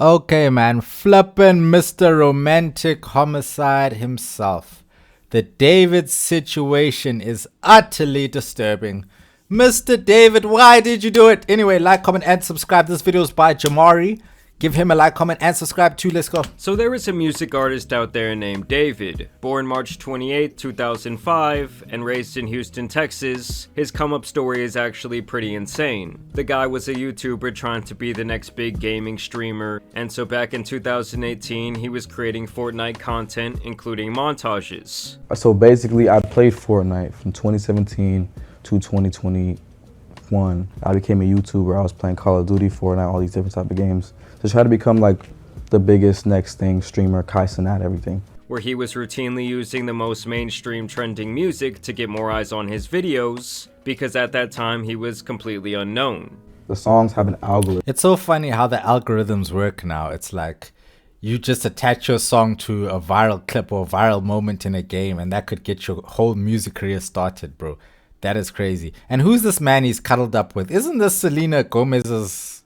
Okay, man, flippin' Mr. Romantic Homicide himself. The David situation is utterly disturbing. Mr. David, why did you do it? Anyway, like, comment, and subscribe. This video is by Jamari. Give him a like, comment, and subscribe too. Let's go. So there is a music artist out there named David, born March 28, 2005, and raised in Houston, Texas. His come-up story is actually pretty insane. The guy was a YouTuber trying to be the next big gaming streamer, and so back in 2018, he was creating Fortnite content, including montages. So basically, I played Fortnite from 2017 to 2021. I became a YouTuber. I was playing Call of Duty, Fortnite, all these different type of games. To try to become like the biggest next thing, streamer, Kai Cenat, everything. Where he was routinely using the most mainstream trending music to get more eyes on his videos, because at that time he was completely unknown. The songs have an algorithm. It's so funny how the algorithms work now. It's like you just attach your song to a viral clip or a viral moment in a game, and that could get your whole music career started, bro. That is crazy. And who's this man he's cuddled up with? Isn't this Selena Gomez's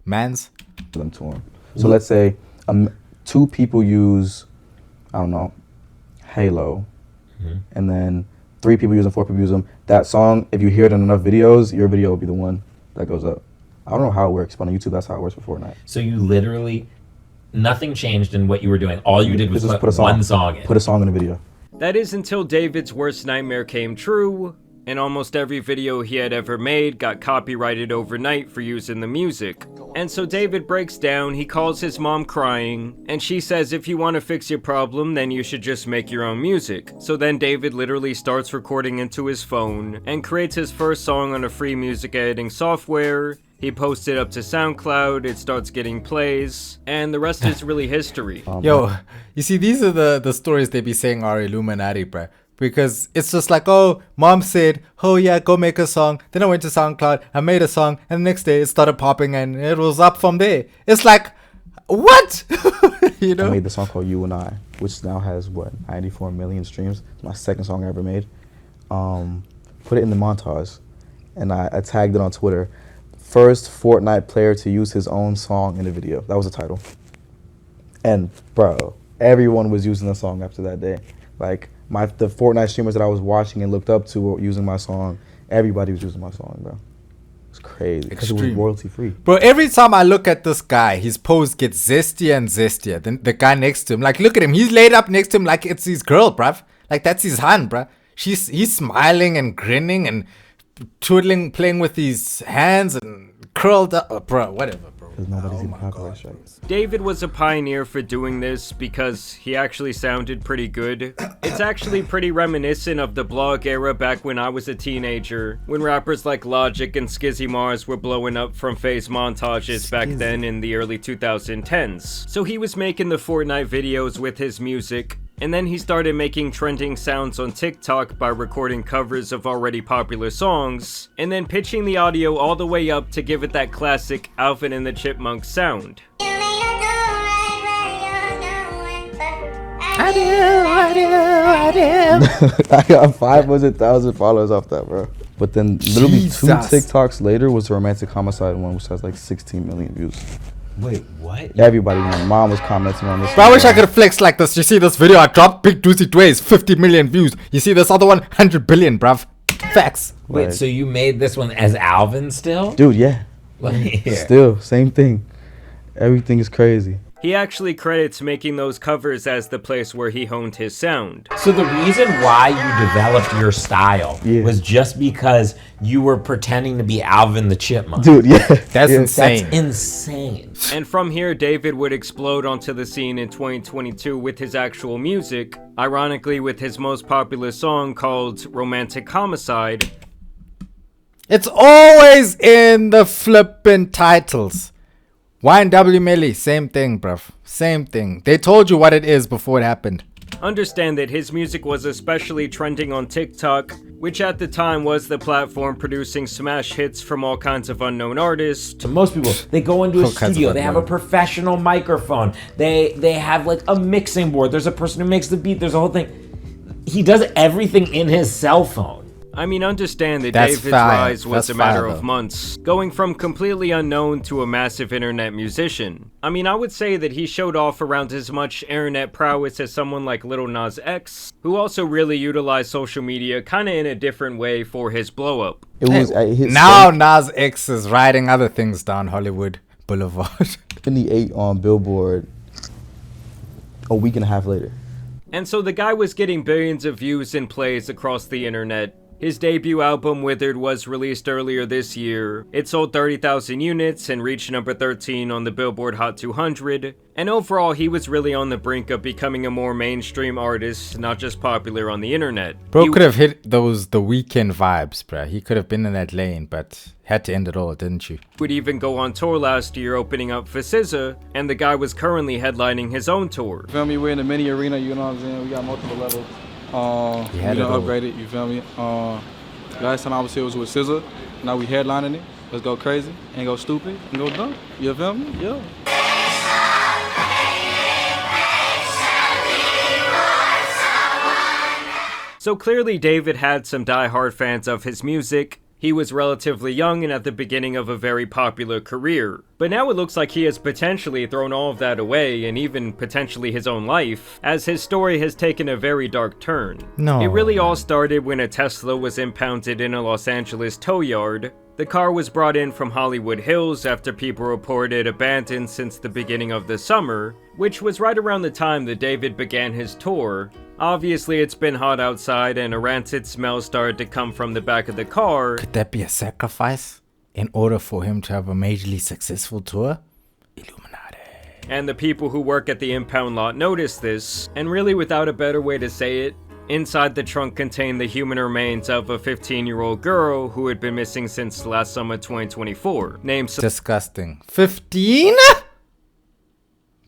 mans? Them to him. So let's say two people use, I don't know, Halo, and then 3 people use them, 4 people use them. That song, if you hear it in enough videos, your video will be the one that goes up. I don't know how it works, but on YouTube, that's how it works for Fortnite. So you literally, nothing changed in what you were doing. All you did was put one song in. Put a song in a video. That is until David's worst nightmare came true, and almost every video he had ever made got copyrighted overnight for using the music. And so David breaks down, he calls his mom crying, and she says if you want to fix your problem, then you should just make your own music. So then David literally starts recording into his phone, and creates his first song on a free music editing software. He posts it up to SoundCloud, it starts getting plays, and the rest is really history. Yo, you see, these are the stories they be saying are Illuminati, bruh. Because it's just like, oh, mom said, oh yeah, go make a song. Then I went to SoundCloud, I made a song, and the next day it started popping and it was up from there. It's like, what? You know? I made the song called You and I, which now has, what, 94 million streams. It's my second song I ever made. Put it in the montage, and I tagged it on Twitter. First Fortnite player to use his own song in a video. That was the title. And bro, everyone was using the song after that day. Like, the Fortnite streamers that I was watching and looked up to were using my song. Everybody was using my song, bro. It's crazy because it was royalty free. Bro, every time I look at this guy, his pose gets zestier and zestier. Then the guy next to him, like, look at him. He's laid up next to him like it's his girl, bruv. Like, that's his hand, bruv. He's smiling and grinning and twiddling, playing with his hands and curled up. Bro, whatever, bro. Because nobody's even copyright strike. David was a pioneer for doing this because he actually sounded pretty good. It's actually pretty reminiscent of the blog era back when I was a teenager, when rappers like Logic and Skizzy Mars were blowing up from phase montages back then in the early 2010s. So he was making the Fortnite videos with his music, and then he started making trending sounds on TikTok by recording covers of already popular songs, and then pitching the audio all the way up to give it that classic Alvin and the Chipmunks sound. I do. I got 500,000 followers off that, bro. But then literally Jesus. 2 TikToks later was the Romantic Homicide one, which has like 16 million views. Wait, what? Everybody, my mom was commenting on this. Bro, I wish I could flex like this. You see this video I dropped? Big Juicy Dwayze, 50 million views. You see this other one? 100 billion, bruv. Facts. Wait, Like, so you made this one as Alvin still? dude, yeah. Like, Still, same thing. Everything is crazy. He actually credits making those covers as the place where he honed his sound. So the reason why you developed your style was just because you were pretending to be Alvin the Chipmunk. Dude, yeah. That's insane. That's insane. And from here, David would explode onto the scene in 2022 with his actual music, ironically with his most popular song called Romantic Homicide. It's always in the flippin' titles. YNW Melly, same thing, bruv. Same thing. They told you what it is before it happened. Understand that his music was especially trending on TikTok, which at the time was the platform producing smash hits from all kinds of unknown artists. To most people, they go into a studio, they have a professional microphone, they have like a mixing board, there's a person who makes the beat, there's a whole thing. He does everything in his cell phone. I mean, understand that That's David's fire. rise was That's a matter fire, of though. months, going from completely unknown to a massive internet musician. I mean, I would say that he showed off around as much internet prowess as someone like Lil Nas X, who also really utilized social media kinda in a different way for his blow-up. It was his Now Nas X is writing other things down Hollywood Boulevard. 78 on Billboard a week and a half later. And so the guy was getting billions of views and plays across the internet. His debut album, Withered, was released earlier this year. It sold 30,000 units and reached number 13 on the Billboard Hot 200. And overall, he was really on the brink of becoming a more mainstream artist, not just popular on the internet. Bro He could have hit those The Weeknd vibes, bro. He could have been in that lane, but had to end it all, didn't you? would even go on tour last year, opening up for SZA, and the guy was currently headlining his own tour. You feel me? We're in the mini arena, you know what I'm saying? We got multiple levels. We had done it all. upgraded, you feel me? Last time I was here was with SZA. Now we headlining it. Let's go crazy and go stupid and go dumb. You feel me? Yeah. So clearly David had some die-hard fans of his music. He was relatively young and at the beginning of a very popular career. But now it looks like he has potentially thrown all of that away, and even potentially his own life, as his story has taken a very dark turn. No, It really all started when a Tesla was impounded in a Los Angeles tow yard. The car was brought in from Hollywood Hills after people reported abandoned since the beginning of the summer, which was right around the time that David began his tour. Obviously, it's been hot outside and a rancid smell started to come from the back of the car. Could that be a sacrifice in order for him to have a majorly successful tour? Illuminati. And the people who work at the impound lot noticed this, and really without a better way to say it, inside the trunk contained the human remains of a 15-year-old girl who had been missing since last summer 2024, named Disgusting. 15?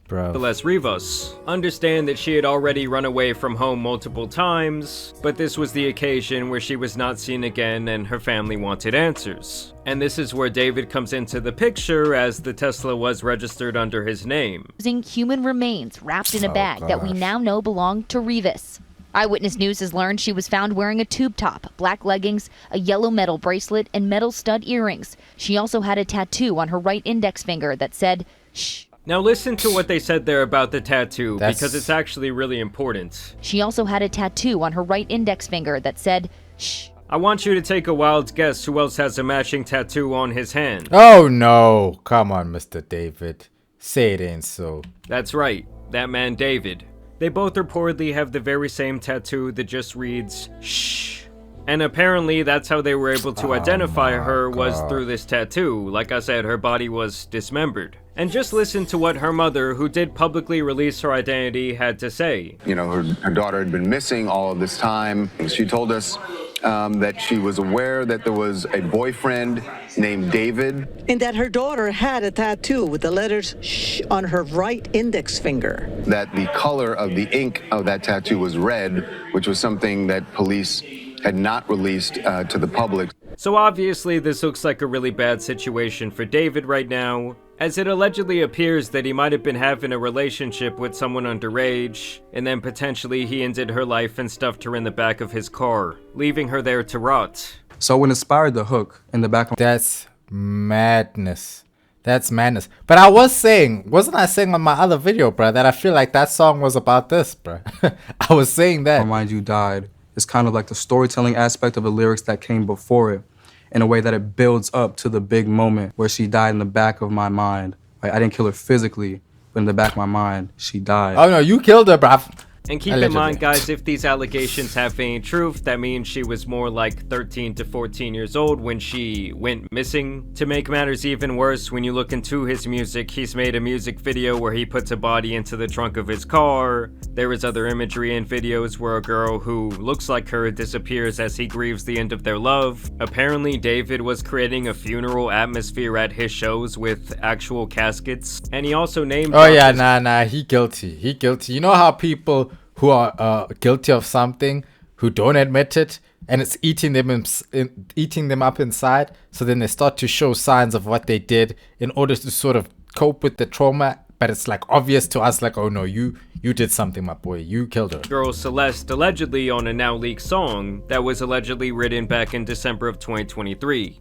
Bro. Celeste Rivas. Understand that she had already run away from home multiple times, but this was the occasion where she was not seen again and her family wanted answers. And this is where David comes into the picture, as the Tesla was registered under his name. Using human remains wrapped in a Oh, bag that we gosh. now know belonged to Rivas. Eyewitness News has learned she was found wearing a tube top, black leggings, a yellow metal bracelet, and metal stud earrings. She also had a tattoo on her right index finger that said, "Shh." Now listen to what they said there about the tattoo, That's- because it's actually really important. She also had a tattoo on her right index finger that said, "Shh." I want you to take a wild guess who else has a matching tattoo on his hand. Oh no. Come on, Mr. David. Say it ain't so. That's right, that man David. They both reportedly have the very same tattoo that just reads, "Shh." And apparently that's how they were able to identify her, was through this tattoo. Like I said, her body was dismembered. And just listen to what her mother, who did publicly release her identity, had to say. You know, her daughter had been missing all of this time. She told us that she was aware that there was a boyfriend named David. And that her daughter had a tattoo with the letters "shh" on her right index finger. That the color of the ink of that tattoo was red, which was something that police had not released to the public. So obviously this looks like a really bad situation for David right now, as it allegedly appears that he might have been having a relationship with someone underage, and then potentially he ended her life and stuffed her in the back of his car, leaving her there to rot. So what inspired the hook in the back of That's madness. That's madness. But I was saying, wasn't I saying on my other video, bro, that I feel like that song was about this, bro? I was saying that. Mind You Died is kind of like the storytelling aspect of the lyrics that came before it, in a way that it builds up to the big moment where she died in the back of my mind. Like, I didn't kill her physically, but in the back of my mind, she died. Oh no, you killed her, bro. And keep Allegedly. in mind, guys, if these allegations have any truth, that means she was more like 13 to 14 years old when she went missing. To make matters even worse, when you look into his music, he's made a music video where he puts a body into the trunk of his car. There is other imagery and videos where a girl who looks like her disappears as he grieves the end of their love. Apparently, David was creating a funeral atmosphere at his shows with actual caskets. And he also named... Oh yeah, nah, he guilty. He guilty. You know how people who are guilty of something, who don't admit it, and it's eating them up inside, so then they start to show signs of what they did in order to sort of cope with the trauma, but it's like obvious to us, like, oh no, you You did something, my boy. You killed her. Girl Celeste allegedly on a now leaked song that was allegedly written back in December of 2023.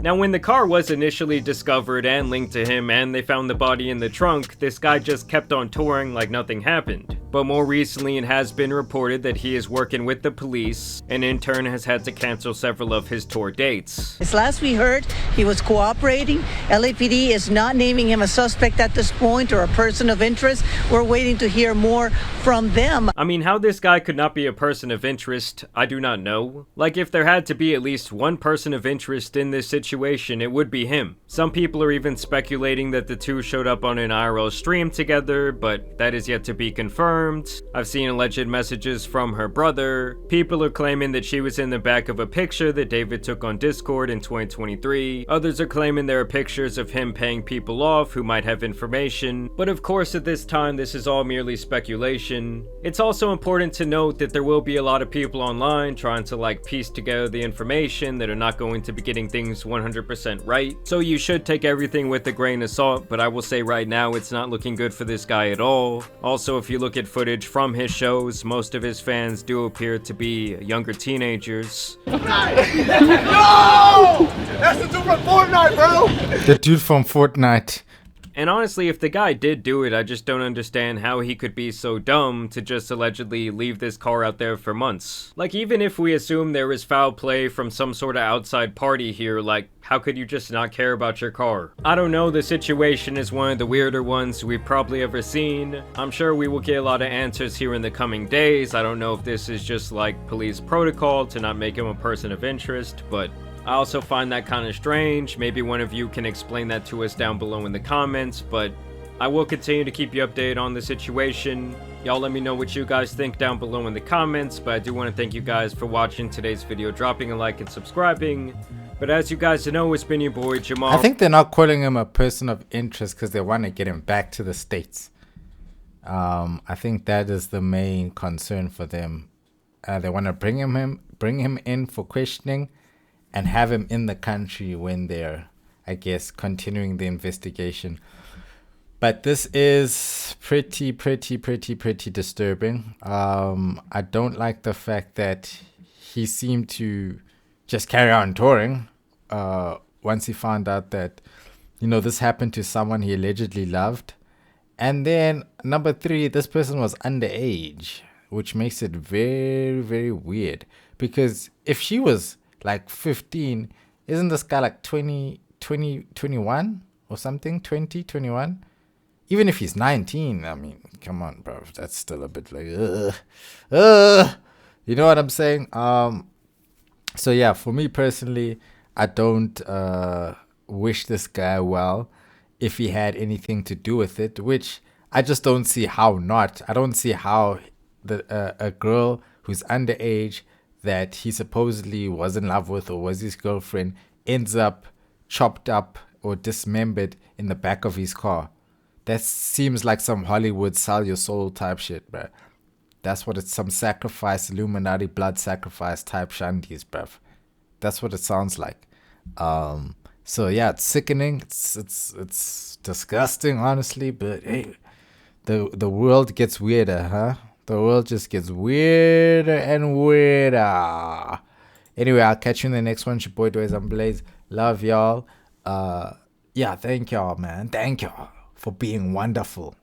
Now, when the car was initially discovered and linked to him and they found the body in the trunk, this guy just kept on touring like nothing happened. But more recently, it has been reported that he is working with the police and in turn has had to cancel several of his tour dates. As last we heard, he was cooperating. LAPD is not naming him a suspect at this point or a person of interest. We're waiting to hear more from them. I mean, how this guy could not be a person of interest, I do not know. Like, if there had to be at least one person of interest in this situation, it would be him. Some people are even speculating that the two showed up on an IRL stream together, but that is yet to be confirmed. I've seen alleged messages from her brother. People are claiming that she was in the back of a picture that David took on Discord in 2023. Others are claiming there are pictures of him paying people off who might have information. But of course, at this time, this is all merely speculation. It's also important to note that there will be a lot of people online trying to like piece together the information that are not going to be getting things 100% right. So you should take everything with a grain of salt, but I will say right now it's not looking good for this guy at all. Also, if you look at footage from his shows, most of his fans do appear to be younger teenagers. No! That's the dude from Fortnite, bro! The dude from Fortnite. And honestly, if the guy did do it, I just don't understand how he could be so dumb to just allegedly leave this car out there for months. Like, even if we assume there was foul play from some sort of outside party here, like, how could you just not care about your car? I don't know, the situation is one of the weirder ones we've probably ever seen. I'm sure we will get a lot of answers here in the coming days. I don't know if this is just like police protocol to not make him a person of interest, but I also find that kind of strange. Maybe one of you can explain that to us down below in the comments, but I will continue to keep you updated on the situation. Y'all let me know what you guys think down below in the comments, but I do want to thank you guys for watching today's video, dropping a like and subscribing. But as you guys know, it's been your boy Jamal. I think they're not calling him a person of interest because they want to get him back to the States. I think that is the main concern for them. They want to bring him in for questioning and have him in the country when they're, I guess, continuing the investigation. But this is pretty disturbing. I don't like the fact that he seemed to just carry on touring once he found out that, you know, this happened to someone he allegedly loved. And then number 3, this person was underage, which makes it very weird. Because if she was like 15, isn't this guy like 21 or something? 20, 21? Even if he's 19, I mean, come on, bro. That's still a bit like, you know what I'm saying? So yeah, for me personally, I don't wish this guy well if he had anything to do with it, which I just don't see how not. I don't see how a girl who's underage that he supposedly was in love with or was his girlfriend ends up chopped up or dismembered in the back of his car. That seems like some Hollywood sell your soul type shit, bro. That's what it's, some sacrifice, Illuminati blood sacrifice type shanties, bruv. That's what it sounds like. So yeah, it's sickening. It's disgusting, honestly. But hey, the world gets weirder, huh? The world just gets weirder and weirder. Anyway, I'll catch you in the next one. It's your boy Dwayze and Blaze. Love y'all. Yeah, thank y'all, man. Thank y'all for being wonderful.